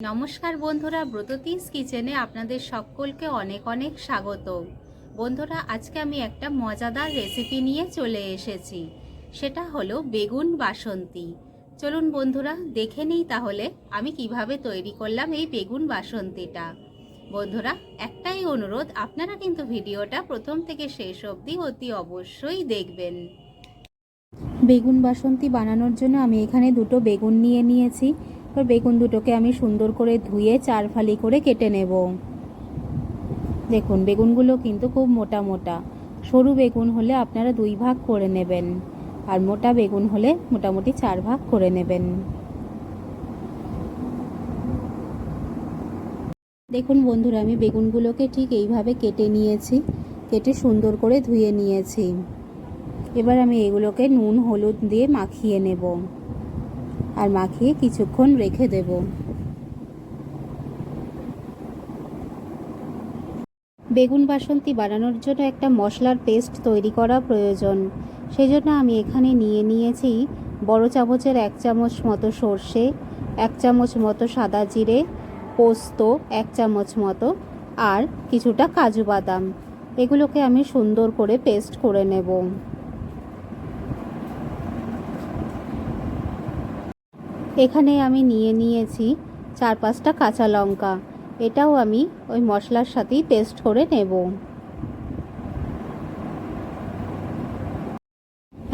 নমস্কার বন্ধুরা, ব্রততিস কিচেনে আপনাদের সকলকে অনেক অনেক স্বাগত। বন্ধুরা, আজকে আমি একটা মজাদার রেসিপি নিয়ে চলে এসেছি। সেটা হলো বেগুন বাসন্তী। চলুন বন্ধুরা, দেখে নিই তাহলে আমি কিভাবে তৈরি করলাম এই বেগুন বাসন্তীটা। বন্ধুরা, একটাই অনুরোধ, আপনারা কিন্তু ভিডিওটা প্রথম থেকে শেষ অবধি অতি অবশ্যই দেখবেন। বেগুন বাসন্তী বানানোর জন্য আমি এখানে দুটো বেগুন নিয়ে নিয়েছি। তো বেগুন দুটোকে আমি সুন্দর করে ধুয়ে 4 ফালি করে কেটে নেব। দেখুন, বেগুনগুলো কিন্তু খুব মোটা মোটা। সরু বেগুন হলে আপনারা 2 ভাগ করে নেবেন, আর মোটা বেগুন হলে মোটামুটি 4 ভাগ করে নেবেন। দেখুন বন্ধুরা, আমি বেগুনগুলোকে ঠিক এইভাবে কেটে নিয়েছি, কেটে সুন্দর করে ধুয়ে নিয়েছি। এবার আমি এগুলোকে নুন হলুদ দিয়ে মাখিয়ে নেব, আর মাখিয়ে কিছুক্ষণ রেখে দেব। বেগুন বাসন্তী বানানোর জন্য একটা মশলার পেস্ট তৈরি করা প্রয়োজন। সেই জন্য আমি এখানে নিয়ে নিয়েছি বড় চামচের 1 চামচ মতো সর্ষে, 1 চামচ মতো সাদা জিরে, পোস্ত 1 চামচ মতো, আর কিছুটা কাজু বাদাম। এগুলোকে আমি সুন্দর করে পেস্ট করে নেব। এখানে আমি নিয়ে নিয়েছি 4-5টা কাঁচা লঙ্কা। এটাও আমি ওই মশলার সাথেই পেস্ট করে নেব।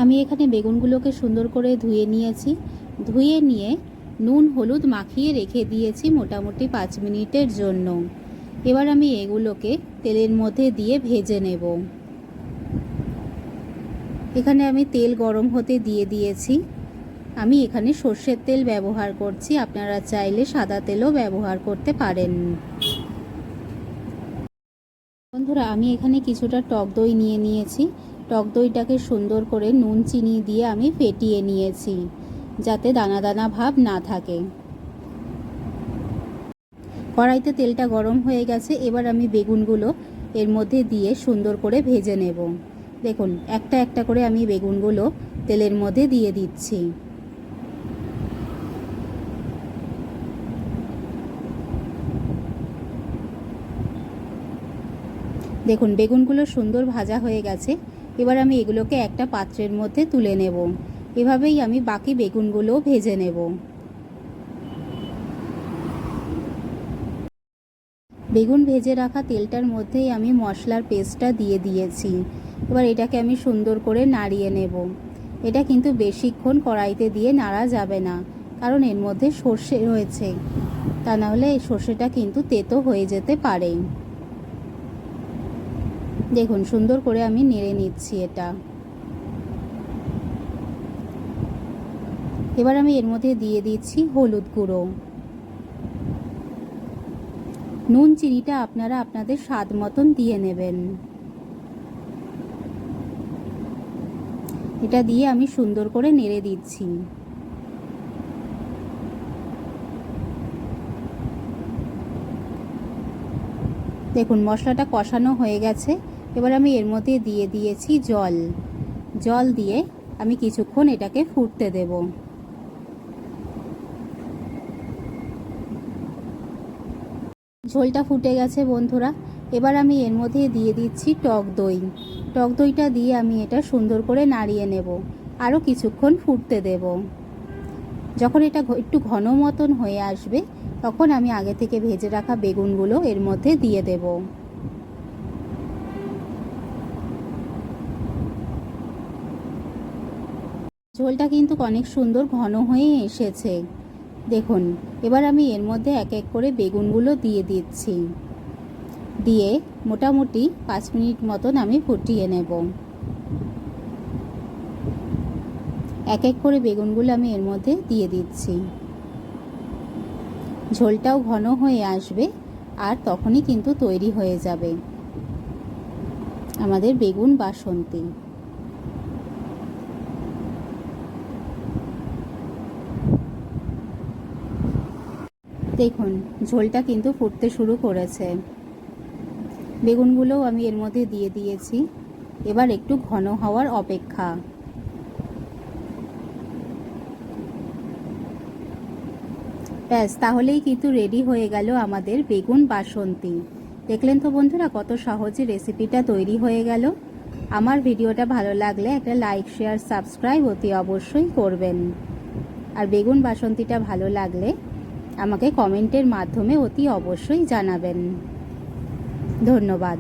আমি এখানে বেগুনগুলোকে সুন্দর করে ধুয়ে নিয়েছি। ধুয়ে নিয়ে নুন হলুদ মাখিয়ে রেখে দিয়েছি মোটামুটি 5 মিনিটের জন্য। এবার আমি এগুলোকে তেলের মধ্যে দিয়ে ভেজে নেব। এখানে আমি তেল গরম হতে দিয়ে দিয়েছি। আমি এখানে সর্ষের তেল ব্যবহার করছি, আপনারা চাইলে সাদা তেলও ব্যবহার করতে পারেন। বন্ধুরা, আমি এখানে কিছুটা টক দই নিয়ে নিয়েছি। টক দইটাকে সুন্দর করে নুন চিনি দিয়ে আমি ফেটিয়ে নিয়েছি, যাতে দানা দানা ভাব না থাকে। কড়াইতে তেলটা গরম হয়ে গেছে। এবার আমি বেগুনগুলো এর মধ্যে দিয়ে সুন্দর করে ভেজে নেব। দেখুন, একটা একটা করে আমি বেগুনগুলো তেলের মধ্যে দিয়ে দিচ্ছি। দেখুন, বেগুনগুলো সুন্দর ভাজা হয়ে গেছে। এবার আমি এগুলোকে একটা পাত্রের মধ্যে তুলে নেব। এভাবেই আমি বাকি বেগুনগুলোও ভেজে নেব। বেগুন ভেজে রাখা তেলটার মধ্যেই আমি মশলার পেস্টটা দিয়ে দিয়েছি। এবার এটাকে আমি সুন্দর করে নাড়িয়ে নেব। এটা কিন্তু বেশিক্ষণ কড়াইতে দিয়ে নাড়া যাবে না, কারণ এর মধ্যে সর্ষে রয়েছে। তা নাহলে এই সর্ষেটা কিন্তু তেতো হয়ে যেতে পারে। দেখুন, সুন্দর করে আমি নেড়ে নিচ্ছি এটা। এবার আমি এর মধ্যে দিয়ে দিচ্ছি হলুদ গুঁড়ো। নুন চিনিটা আপনারা আপনাদের স্বাদ মতন দিয়ে নেবেন। এটা দিয়ে আমি সুন্দর করে নেড়ে দিচ্ছি। দেখুন, মশলাটা কষানো হয়ে গেছে। এবার আমি এর মধ্যে দিয়ে দিয়েছি জল। জল দিয়ে আমি কিছুক্ষণ এটাকে ফুটতে দেব। ঝোলটা ফুটে গেছে বন্ধুরা। এবার আমি এর মধ্যে দিয়ে দিচ্ছি টক দই। টক দইটা দিয়ে আমি এটা সুন্দর করে নাড়িয়ে নেব, আরও কিছুক্ষণ ফুটতে দেব। যখন এটা একটু ঘন মতন হয়ে আসবে, তখন আমি আগে থেকে ভেজে রাখা বেগুনগুলো এর মধ্যে দিয়ে দেব। ঝোলটা কিন্তু অনেক সুন্দর ঘন হয়ে এসেছে। দেখুন, এবার আমি এর মধ্যে এক এক করে বেগুনগুলো দিয়ে দিচ্ছি। দিয়ে মোটামুটি 5 মিনিট মতন আমি ফুটিয়ে নেব। এক এক করে বেগুনগুলো আমি এর মধ্যে দিয়ে দিচ্ছি। ঝোলটাও ঘন হয়ে আসবে, আর তখনই কিন্তু তৈরি হয়ে যাবে আমাদের বেগুন বাসন্তী। দেখুন, ঝোলটা কিন্তু ফুটতে শুরু করেছে। বেগুনগুলোও আমি এর মধ্যে দিয়ে দিয়েছি। এবার একটু ঘন হওয়ার অপেক্ষা। ব্যাস, তাহলেই কিন্তু রেডি হয়ে গেল আমাদের বেগুন বাসন্তী। দেখলেন তো বন্ধুরা, কত সহজে রেসিপিটা তৈরি হয়ে গেল। আমার ভিডিওটা ভালো লাগলে একটা লাইক, শেয়ার, সাবস্ক্রাইব অতি অবশ্যই করবেন। আর বেগুন বাসন্তীটা ভালো লাগলে আমাকে কমেন্টের মাধ্যমে অতি অবশ্যই জানাবেন। ধন্যবাদ।